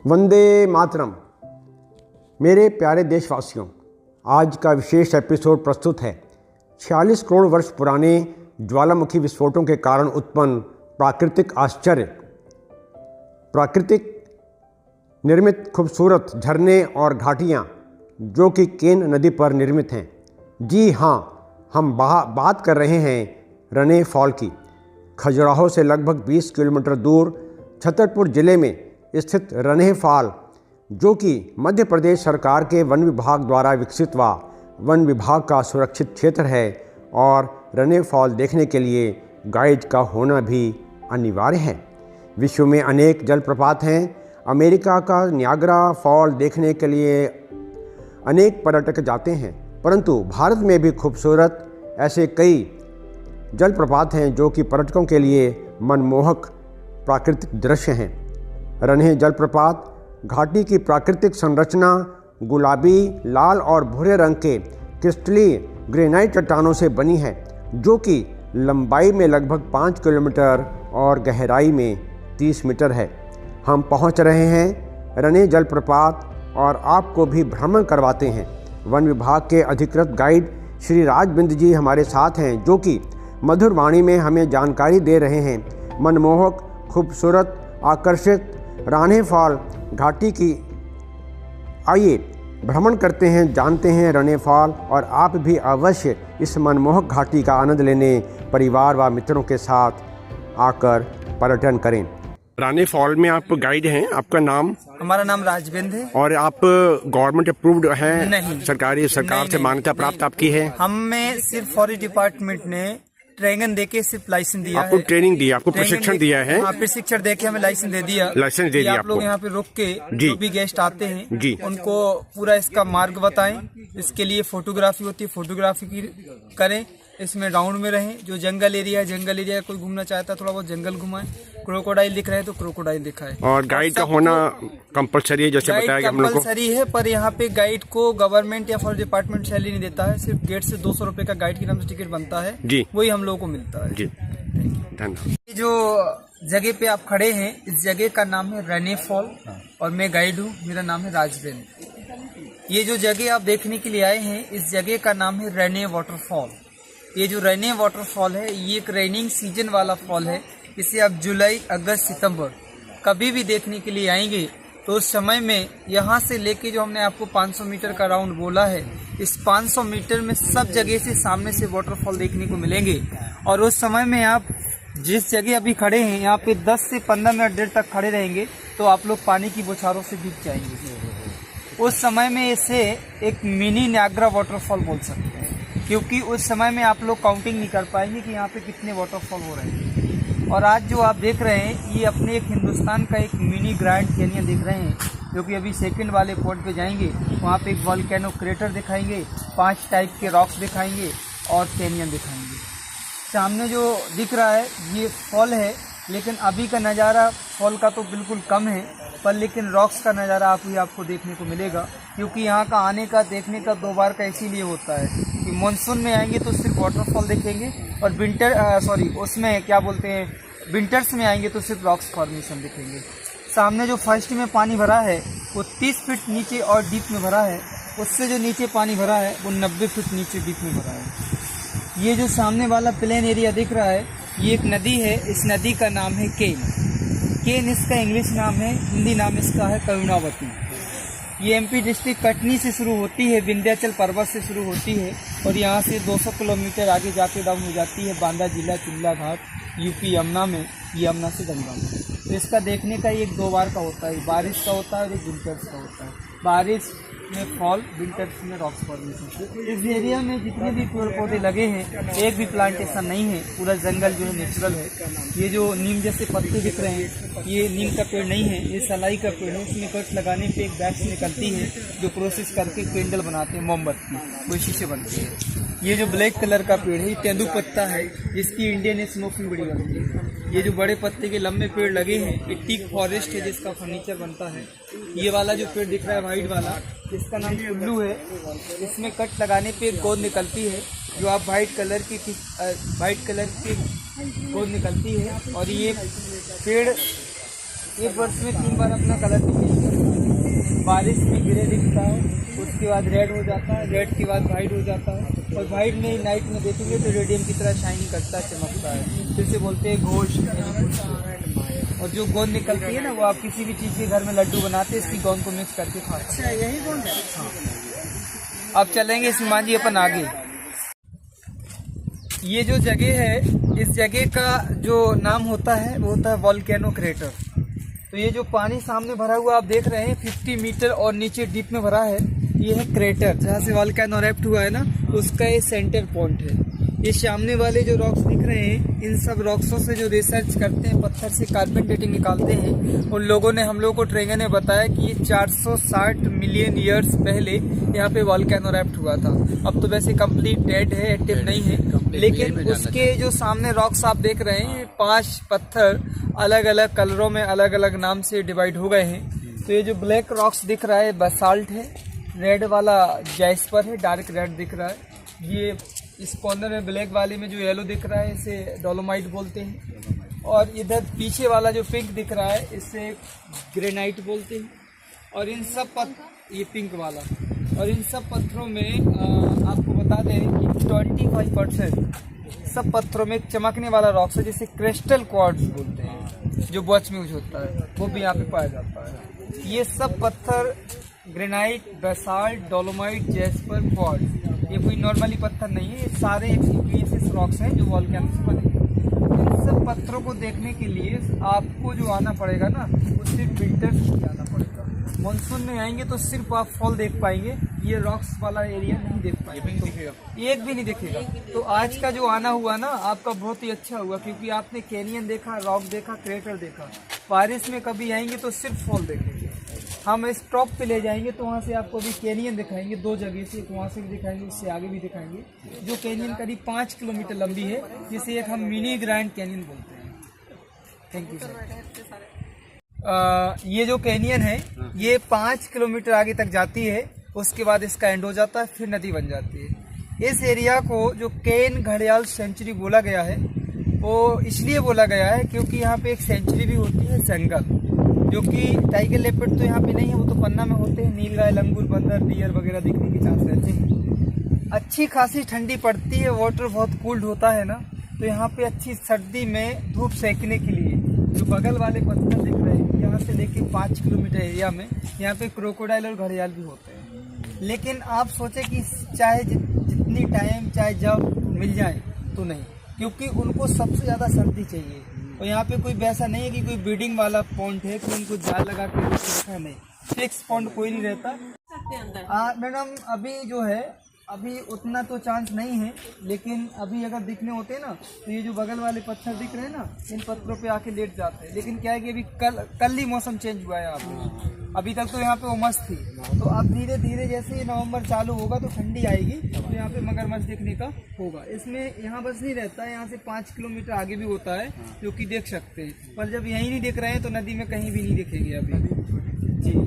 वंदे मातरम। मेरे प्यारे देशवासियों, आज का विशेष एपिसोड प्रस्तुत है 46 करोड़ वर्ष पुराने ज्वालामुखी विस्फोटों के कारण उत्पन्न प्राकृतिक आश्चर्य, प्राकृतिक निर्मित खूबसूरत झरने और घाटियाँ जो कि केन नदी पर निर्मित हैं। जी हाँ, हम बात कर रहे हैं रने फॉल की। खजुराहो से लगभग 20 किलोमीटर दूर छतरपुर ज़िले में स्थित रने फॉल, जो कि मध्य प्रदेश सरकार के वन विभाग द्वारा विकसित व वन विभाग का सुरक्षित क्षेत्र है और रने फॉल देखने के लिए गाइड का होना भी अनिवार्य है। विश्व में अनेक जलप्रपात हैं। अमेरिका का नियाग्रा फॉल देखने के लिए अनेक पर्यटक जाते हैं, परंतु भारत में भी खूबसूरत ऐसे कई जलप्रपात हैं जो कि पर्यटकों के लिए मनमोहक प्राकृतिक दृश्य हैं। रने जलप्रपात घाटी की प्राकृतिक संरचना गुलाबी, लाल और भूरे रंग के क्रिस्टलीय ग्रेनाइट चट्टानों से बनी है, जो कि लंबाई में लगभग 5 किलोमीटर और गहराई में 30 मीटर है। हम पहुंच रहे हैं रने जलप्रपात और आपको भी भ्रमण करवाते हैं। वन विभाग के अधिकृत गाइड श्री राजबिंद जी हमारे साथ हैं, जो कि मधुर वाणी में हमें जानकारी दे रहे हैं मनमोहक, खूबसूरत, आकर्षित रने फॉल घाटी की। आइए भ्रमण करते हैं, जानते हैं रने फॉल, और आप भी अवश्य इस मनमोहक घाटी का आनंद लेने परिवार व मित्रों के साथ आकर पर्यटन करें। रने फॉल में आप गाइड हैं, आपका नाम? हमारा नाम राजबिंद है। और आप गवर्नमेंट अप्रूव्ड हैं? नहीं, सरकार से मान्यता प्राप्त आपकी है? हमें सिर्फ फॉरेस्ट डिपार्टमेंट ने ट्रेनिंग देके सिर्फ लाइसेंस दिया आपको है। ट्रेनिंग दिया, आपको प्रशिक्षण दिया है? हाँ, प्रशिक्षण देके हमें लाइसेंस दे दिया। लाइसेंस दे दिया आप लोग यहाँ पे रुक के जो भी गेस्ट आते हैं जी, उनको पूरा इसका मार्ग बताएं। इसके लिए फोटोग्राफी होती है, फोटोग्राफी की करें, इसमें राउंड में रहें। जो जंगल एरिया कोई घूमना चाहता है थोड़ा बहुत जंगल घुमाएं। क्रोकोडाइल दिख रहे हैं तो क्रोकोडाइल दिखाएं। और गाइड का होना कंपलसरी है, जैसे बताया हम लोग को। कंपलसरी है, पर यहाँ पे गाइड को गवर्नमेंट या फॉरेस्ट डिपार्टमेंट सैलरी नहीं देता है। सिर्फ गेट से 200 रुपए का गाइड के नाम से टिकट बनता है जी, वही हम लोगों को मिलता है जी। धन्यवाद। जो जगह पे आप खड़े हैं, इस जगह का नाम है रने फॉल और मैं गाइड हूँ, मेरा नाम है राजबिंद। ये जो जगह आप देखने के लिए आए हैं, इस जगह का नाम है रने वाटरफॉल। ये जो रने वाटरफॉल है, ये एक रेनिंग सीजन वाला फॉल है। इसे आप जुलाई, अगस्त, सितंबर कभी भी देखने के लिए आएंगे तो उस समय में यहाँ से लेके जो हमने आपको 500 मीटर का राउंड बोला है, इस 500 मीटर में सब जगह से सामने से वाटरफॉल देखने को मिलेंगे। और उस समय में आप जिस जगह अभी खड़े हैं, यहाँ पे 10 से 15 मिनट देर तक खड़े रहेंगे तो आप लोग पानी की बौछारों से भीग जाएंगे। उस समय में इसे एक मिनी नियाग्रा वाटरफॉल बोल सकते हैं, क्योंकि उस समय में आप लोग काउंटिंग नहीं कर पाएंगे कि यहाँ पे कितने वाटरफॉल हो रहे हैं। और आज जो आप देख रहे हैं, ये अपने एक हिंदुस्तान का एक मिनी ग्रैंड कैनियन देख रहे हैं, जो कि अभी सेकंड वाले पॉइंट पे जाएंगे, वहाँ पे एक वोल्केनो क्रेटर दिखाएंगे, 5 टाइप के रॉक्स दिखाएंगे और कैनियन दिखाएंगे। सामने जो दिख रहा है ये फॉल है, लेकिन अभी का नज़ारा फॉल का तो बिल्कुल कम है, पर लेकिन रॉक्स का नज़ारा आपको देखने को मिलेगा। क्योंकि यहाँ का आने का देखने का 2 बार का इसीलिए होता है कि मानसून में आएंगे तो सिर्फ वाटरफॉल देखेंगे, और विंटर्स में आएंगे तो सिर्फ रॉक्स फॉर्मेशन दिखेंगे। सामने जो फर्स्ट में पानी भरा है वो 30 फीट नीचे और डीप में भरा है, उससे जो नीचे पानी भरा है वो 90 फीट नीचे डीप में भरा है। ये जो सामने वाला प्लेन एरिया दिख रहा है, ये एक नदी है। इस नदी का नाम है केन इसका इंग्लिश नाम है, हिंदी नाम इसका है करुणावती। ये एमपी डिस्ट्रिक्ट कटनी से शुरू होती है, विंध्याचल पर्वत से शुरू होती है और यहाँ से 200 किलोमीटर आगे जाके डाउन हो जाती है बांदा जिला चिल्ला घाट, यूपी यमुना में, यमुना से गंगा में। तो इसका देखने का एक 2 बार का होता है, बारिश का होता है और एक विंटर्स का होता है। बारिश में फॉल, विंटर्स में रॉक्स फॉर्मेशन। इस एरिया में जितने भी पेड़ पौधे लगे हैं, एक भी प्लांटेशन नहीं है, पूरा जंगल जो है नेचुरल है। ये जो नीम जैसे पत्ते दिख रहे हैं, ये नीम का पेड़ नहीं है, ये सलाई का पेड़ है। इसमें कट लगाने पे एक वैक्स निकलती है जो प्रोसेस करके कैंडल बनाते हैं, मोमबत्ती, वो इसी से बनती है। ये जो ब्लैक कलर का पेड़ है, ये तेंदू पत्ता है, जिसकी इंडियन स्मोकिंग बड़ी बनती है। ये जो बड़े पत्ते के लंबे पेड़ लगे हैं, ये टीक फॉरेस्ट है, जिसका फर्नीचर बनता है। ये वाला जो पेड़ दिख रहा है वाइट वाला, इसका नाम कुल्लू है। इसमें कट लगाने पे एक गोंद निकलती है, जो आप वाइट कलर की गोंद निकलती है। और ये पेड़ एक वर्ष में 3 बार अपना कलर भी चेंज करता है। बारिश में ग्रे दिखता है, उसके बाद रेड हो जाता है, रेड के बाद वाइट हो जाता है, और वाइट में नाइट में देखेंगे तो रेडियम की तरह शाइन करता है, चमकता है, जिसे बोलते हैं घोष। और जो गोंद निकलती है ना, वो आप किसी भी चीज़ के घर में लड्डू बनाते हैं, इसकी गोंद को मिक्स करके खाते हैं। यही गोंद है। हाँ। अब चलेंगे सीमान जी अपन आगे। ये जो जगह है, इस जगह का जो नाम होता है वो होता है वोल्केनो क्रेटर। तो ये जो पानी सामने भरा हुआ आप देख रहे हैं 50 मीटर और नीचे डीप में भरा है, ये है क्रेटर, जहाँ से वोल्केनो इरप्ट हुआ है ना, उसका ये सेंटर पॉइंट है। ये सामने वाले जो रॉक्स दिख रहे हैं, इन सब रॉक्सों से जो रिसर्च करते हैं, पत्थर से कार्बन डेटिंग निकालते हैं, उन लोगों ने, हम लोगों को ट्रेंगर ने बताया कि ये 460 मिलियन ईयर्स पहले यहाँ पे वोल्केनो इरप्ट हुआ था। अब तो वैसे कंप्लीट डेड है, एक्टिव नहीं है, लेकिन उसके जो सामने रॉक्स आप देख रहे हैं, 5 पत्थर अलग अलग कलरों में अलग अलग नाम से डिवाइड हो गए हैं। तो ये जो ब्लैक रॉक्स दिख रहा है बसाल्ट है, रेड वाला जैस्पर है, डार्क रेड दिख रहा है, ये इस कॉर्नर में ब्लैक वाले में जो येलो दिख रहा है इसे डोलोमाइट बोलते हैं, और इधर पीछे वाला जो पिंक दिख रहा है इसे ग्रेनाइट बोलते हैं। और इन सब ये पिंक वाला, और इन सब पत्थरों में आपको बता दें कि 25% सब पत्थरों में एक चमकने वाला रॉक्स है, जिसे क्रिस्टल क्वार्ट्ज बोलते हैं, जो वॉच में यूज होता है, वो भी यहाँ पे पाया जाता है। ये सब पत्थर granite, basalt, dolomite, jasper, quartz, ये कोई नॉर्मली पत्थर नहीं है, ये सारे एक्सपीरियंसेस रॉक्स हैं जो वोल्केनो से बने। इन सब पत्थरों को देखने के लिए आपको जो आना पड़ेगा ना, वो सिर्फ विंटर्स में आना पड़ेगा। मानसून में आएंगे तो सिर्फ आप फॉल देख पाएंगे, ये रॉक्स वाला एरिया नहीं देख पाएंगे, एक भी नहीं दिखेगा। तो आज का जो आना हुआ ना आपका बहुत ही अच्छा हुआ, क्योंकि आपने कैनियन देखा, रॉक देखा, क्रेटर देखा। बारिश में कभी आएंगे तो सिर्फ फॉल देखेंगे। हम इस टॉप पे ले जाएंगे तो वहाँ से आपको अभी कैनियन दिखाएंगे, 2 जगह से, एक वहाँ से भी दिखाएंगे, इससे आगे भी दिखाएंगे, जो कैनियन करीब 5 किलोमीटर लंबी है, जिसे एक हम मिनी ग्रैंड कैनियन बोलते हैं। Thank you sir. ये जो कैनियन है ये 5 किलोमीटर आगे तक जाती है, उसके बाद इसका एंड हो जाता है, फिर नदी बन जाती है। इस एरिया को जो केन घड़ियाल सेंचुरी बोला गया है, वो इसलिए बोला गया है क्योंकि यहाँ पे एक सेंचुरी भी होती है, जंगल, जो कि टाइगर लेपर्ड तो यहाँ पे नहीं है, वो तो पन्ना में होते हैं, नीलगाय, लंगूर, बंदर, डियर वगैरह दिखने के चांस रहते हैं। अच्छी खासी ठंडी पड़ती है, वाटर बहुत कूल्ड होता है ना, तो यहाँ पे अच्छी सर्दी में धूप सेकने के लिए जो बगल वाले पत्थर दिख रहे हैं, यहाँ से लेके 5 किलोमीटर एरिया में यहाँ पे क्रोकोडाइल और घड़ियाल भी होते हैं। लेकिन आप सोचे कि चाहे जितनी टाइम चाहे जब मिल जाए तो नहीं, क्योंकि उनको सबसे ज़्यादा सर्दी चाहिए। और यहाँ पे कोई वैसा नहीं है कि कोई ब्रीडिंग वाला पॉइंट है कि उनको जाल लगा के रखा, नहीं, फिक्स पॉइंट कोई नहीं रहता। मैडम अभी जो है अभी उतना तो चांस नहीं है, लेकिन अभी अगर दिखने होते हैं ना तो ये जो बगल वाले पत्थर दिख रहे हैं ना, इन पत्थरों पे आके लेट जाते हैं। लेकिन क्या है कि अभी कल ही मौसम चेंज हुआ है यहाँ पे, अभी तक तो यहाँ पे उमस थी, तो अब धीरे धीरे जैसे ही नवंबर चालू होगा तो ठंडी आएगी, तो यहाँ पे मगरमच्छ देखने का होगा। इसमें यहाँ बस नहीं रहता है, यहाँ से 5 किलोमीटर आगे भी होता है, जो कि देख सकते हैं, पर जब यहीं नहीं दिख रहे हैं तो नदी में कहीं भी नहीं दिखेंगे अभी जी।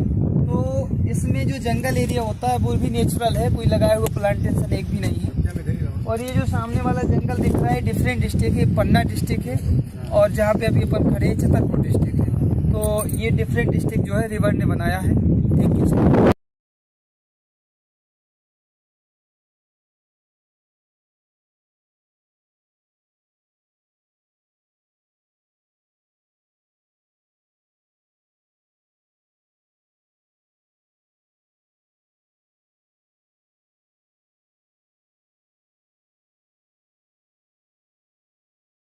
तो इसमें जो जंगल एरिया होता है वो भी नेचुरल है, कोई लगाया हुआ प्लांटेशन एक भी नहीं है। और ये जो सामने वाला जंगल दिख रहा है डिफरेंट डिस्ट्रिक्ट है, पन्ना डिस्ट्रिक्ट है, और जहाँ पे अभी अपन खड़े हैं छतरपुर डिस्ट्रिक्ट है। तो ये डिफरेंट डिस्ट्रिक्ट जो है रिवर ने बनाया है। Thank you sir.